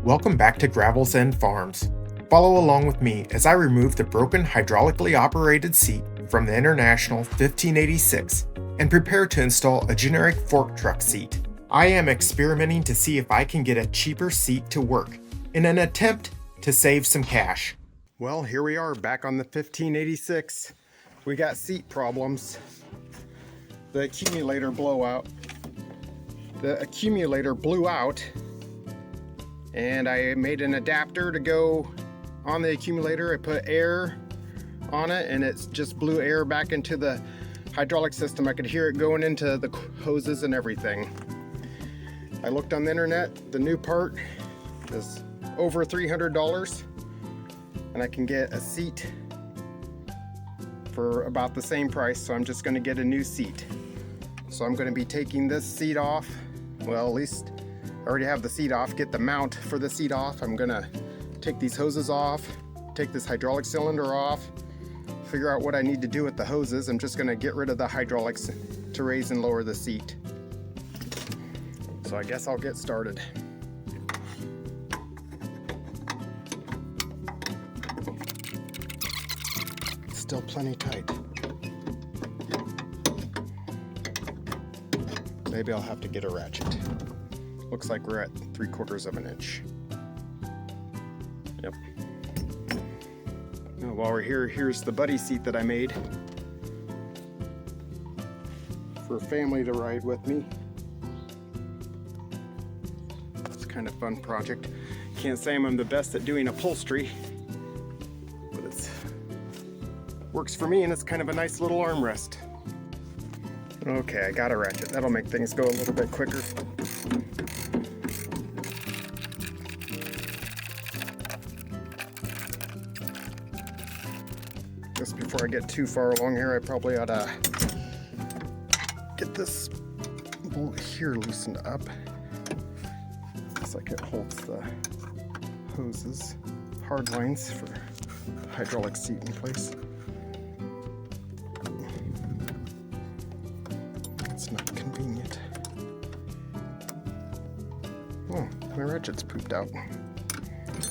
Welcome back to Gravelsendfarms. Follow along with me as I remove the broken hydraulically operated seat from the International 1586 and prepare to install a generic fork truck seat. I am experimenting to see if I can get a cheaper seat to work in an attempt to save some cash. Well, here we are back on the 1586. We got seat problems. The accumulator blew out. And I made an adapter to go on the accumulator. I put air on it and it just blew air back into the hydraulic system. I could hear it going into the hoses and everything. I looked on the internet. The new part is over $300 and I can get a seat for about the same price, so I'm just going to get a new seat. So I'm going to be taking this seat off. Well, at least I already have the seat off. Get the mount for the seat off. I'm gonna take these hoses off, take this hydraulic cylinder off, figure out what I need to do with the hoses. I'm just gonna get rid of the hydraulics to raise and lower the seat. So I guess I'll get started. It's still plenty tight. Maybe I'll have to get a ratchet. Looks like we're at 3/4 of an inch. Yep. Now, while we're here, here's the buddy seat that I made for a family to ride with me. It's kind of a fun project. Can't say I'm the best at doing upholstery, but it works for me and it's kind of a nice little armrest. Okay, I got a ratchet. That'll make things go a little bit quicker. Just before I get too far along here, I probably ought to get this bolt here loosened up. Looks like it holds the hoses, hard lines for the hydraulic seat in place. It's not convenient. Oh, my ratchet's pooped out.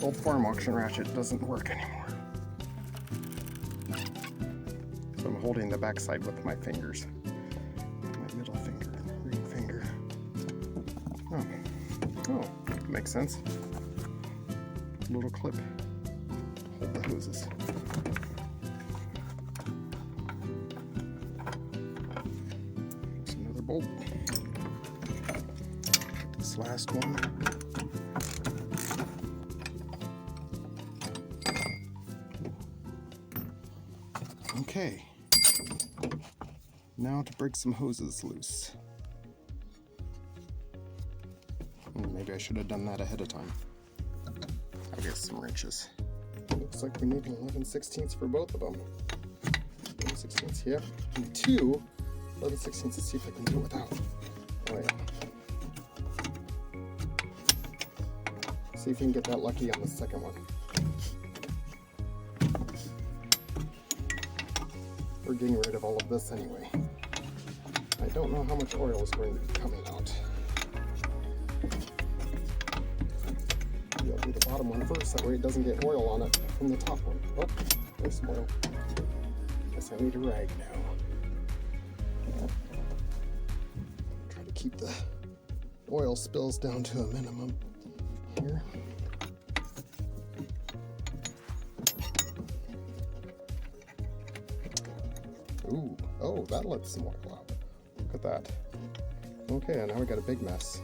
Old farm auction ratchet doesn't work anymore. So I'm holding the backside with my fingers. My middle finger, ring finger. Oh, makes sense. Little clip. Hold the hoses. There's another bolt. This last one. Okay. Now to break some hoses loose. Maybe I should have done that ahead of time. I'll get some wrenches. Looks like we need 11/16 for both of them. 11/16, yep. And two 11/16. Let's see if I can do it without. Oh yeah. See if you can get that lucky on the second one. We're getting rid of all of this anyway. I don't know how much oil is going to be coming out. Maybe I'll do the bottom one first, that way it doesn't get oil on it from the top one. Oh, there's some oil. Guess I need a rag now. Try to keep the oil spills down to a minimum here. Ooh, oh, that lets some oil out. Look at that. Okay, now we got a big mess.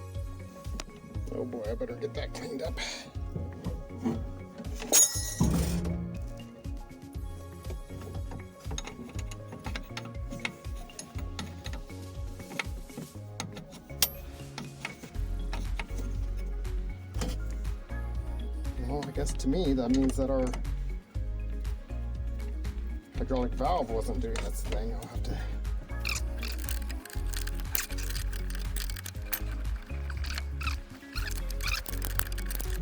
Oh boy, I better get that cleaned up. Well, I guess to me that means that our hydraulic valve wasn't doing its thing. I'll have to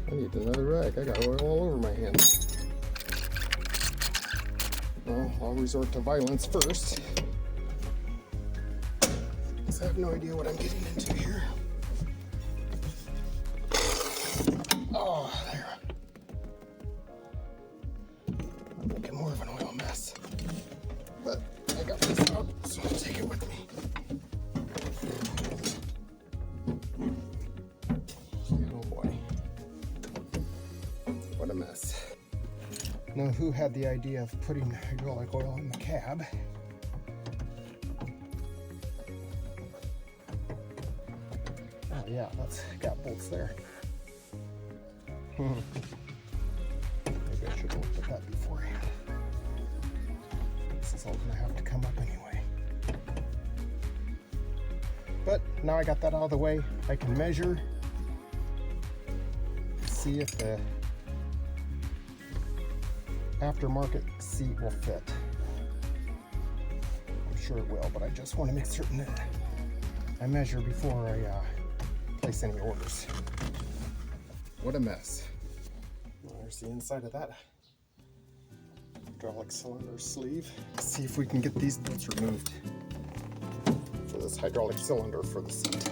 I need another rag. I got oil all over my hands. Well, I'll resort to violence first. Because I have no idea what I'm getting into here. Oh. mess. Now, who had the idea of putting hydraulic oil in the cab? Oh yeah, that's got bolts there. Maybe I should have looked at that beforehand. This is all gonna have to come up anyway. But now I got that out of the way, I can measure, see if the aftermarket seat will fit. I'm sure it will, but I just want to make certain that I measure before I place any orders. What a mess. Well, there's the inside of that hydraulic cylinder sleeve. Let's see if we can get these bolts removed for this hydraulic cylinder for the seat.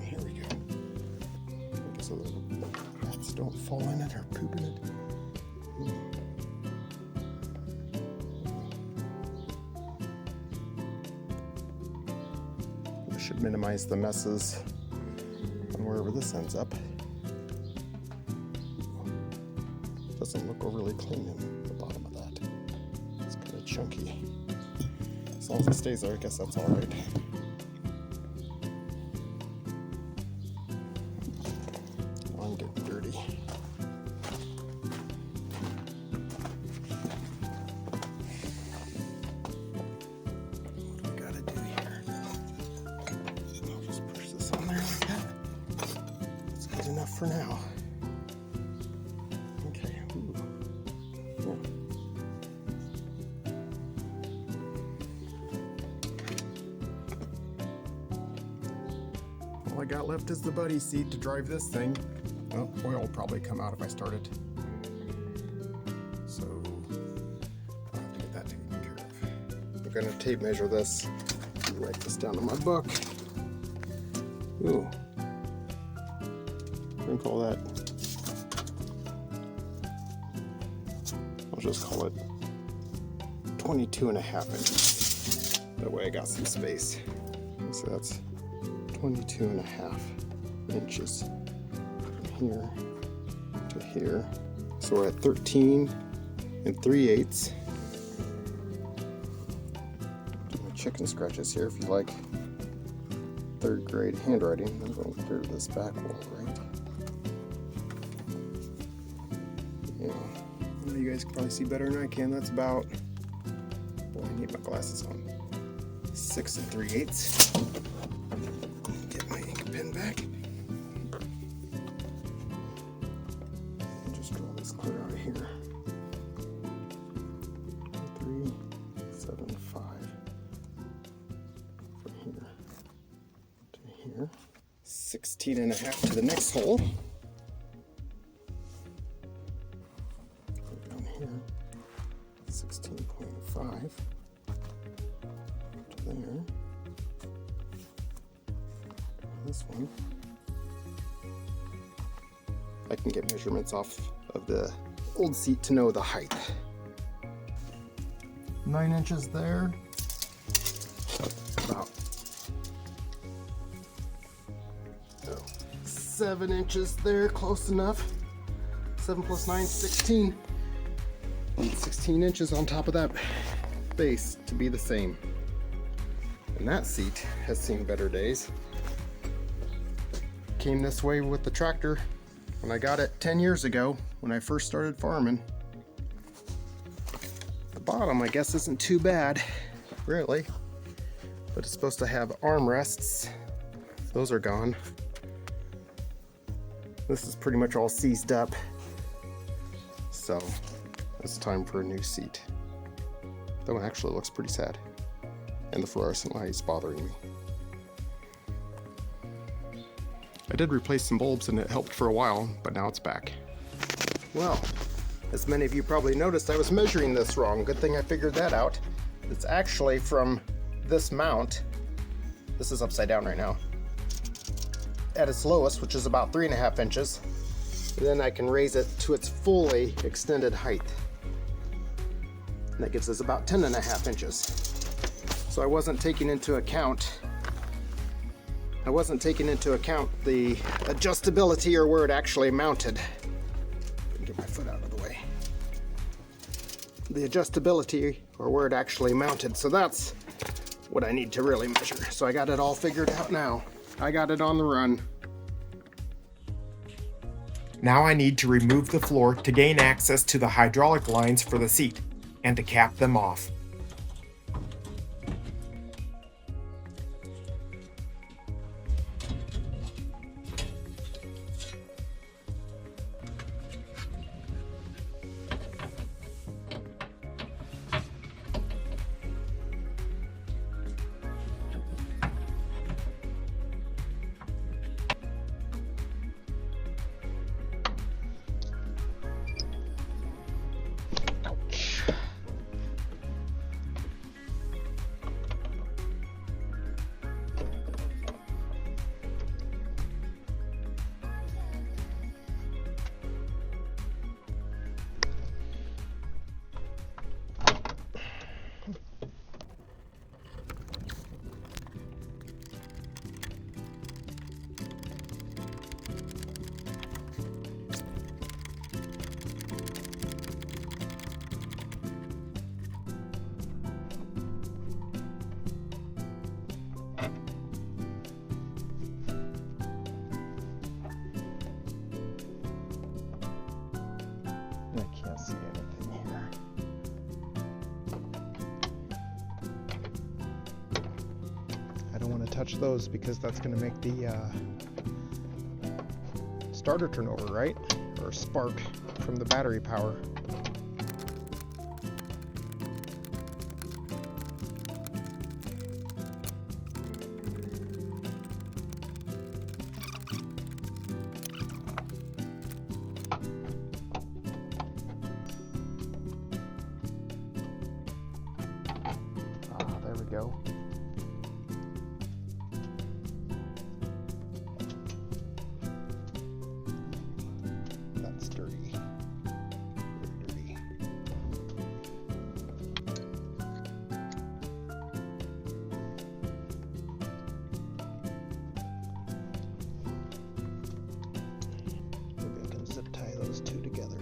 Here we go. So the rats don't fall in it or poop in it. I should minimize the messes on wherever this ends up. Doesn't look overly clean in the bottom of that. It's kind of chunky. As long as it stays there, I guess that's all right. I'm getting dirty. What do I gotta do here? I'll just push this on there like that. That's good enough for now. Okay. Ooh. Yeah. All I got left is the buddy seat to drive this thing. Well, oil will probably come out if I start it. So I'll have to get that taken care of. I'm going to tape measure this. Write this down in my book. Ooh. I'm going to call that, I'll just call it 22.5 inches. That way I got some space. So that's 22.5 inches from here to here. So we're at 13 3/8. Do my chicken scratches here if you like third grade handwriting. I'm going through this back wall, right? Yeah. Well, you guys can probably see better than I can. That's about, boy, I need my glasses on. 6 3/8. Get my ink pen back. Just draw this clear out of here. 3, 7, 5. From here to here. 16.5 to the next hole. Go down here. 16.5 to there. This one. I can get measurements off of the old seat to know the height. 9 inches there. About 7 inches there, close enough. 7 plus 9, 16. 16 inches on top of that base to be the same. And that seat has seen better days. Came this way with the tractor when I got it 10 years ago when I first started farming. The bottom, I guess, isn't too bad, really, but it's supposed to have armrests. Those are gone. This is pretty much all seized up, so it's time for a new seat. That one actually looks pretty sad, and the fluorescent light is bothering me. I did replace some bulbs and it helped for a while, but now it's back. Well, as many of you probably noticed, I was measuring this wrong. Good thing I figured that out. It's actually from this mount This is upside down right now. At its lowest, which is about 3.5 inches. And then I can raise it to its fully extended height. And that gives us about 10.5 inches. So I wasn't taking into account the adjustability, or where it actually mounted. Get my foot out of the way. The adjustability, or where it actually mounted. So that's what I need to really measure. So I got it all figured out now. I got it on the run. Now I need to remove the floor to gain access to the hydraulic lines for the seat and to cap them off. I can't see anything here. I don't want to touch those because that's going to make the starter turn over, right? Or spark from the battery power. There we go. That's dirty. Very dirty. Maybe I can zip tie those two together.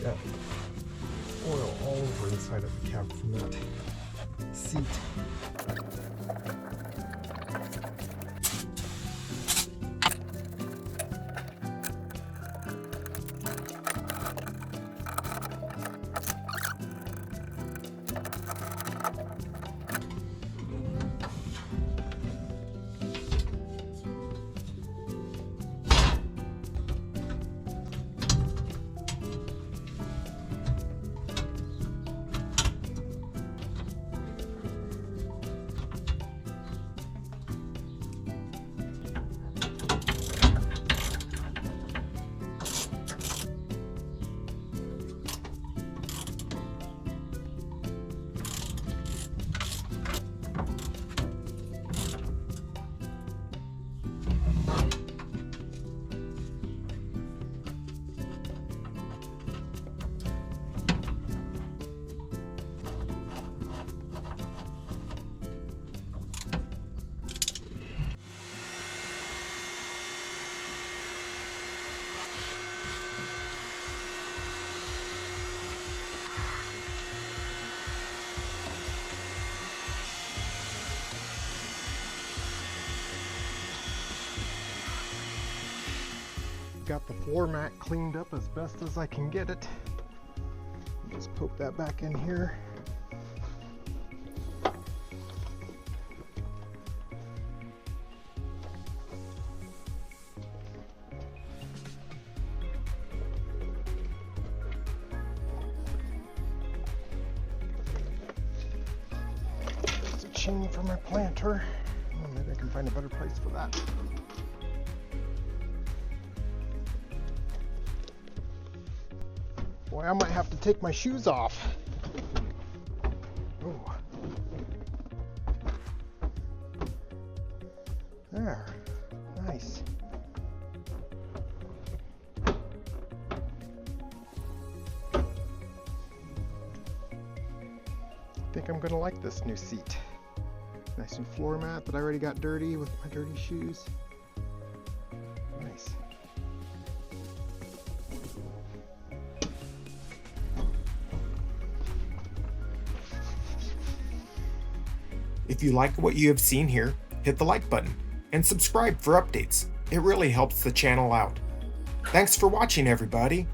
Got oil all over inside of the cab from that seat. Got the floor mat cleaned up as best as I can get it. Just poke that back in here. There's a chain for my planter. Oh, maybe I can find a better place for that. Boy, I might have to take my shoes off. Oh. There. Nice. I think I'm gonna like this new seat. Nice new floor mat that I already got dirty with my dirty shoes. Nice. If you like what you have seen here, hit the like button and subscribe for updates. It really helps the channel out. Thanks for watching, everybody.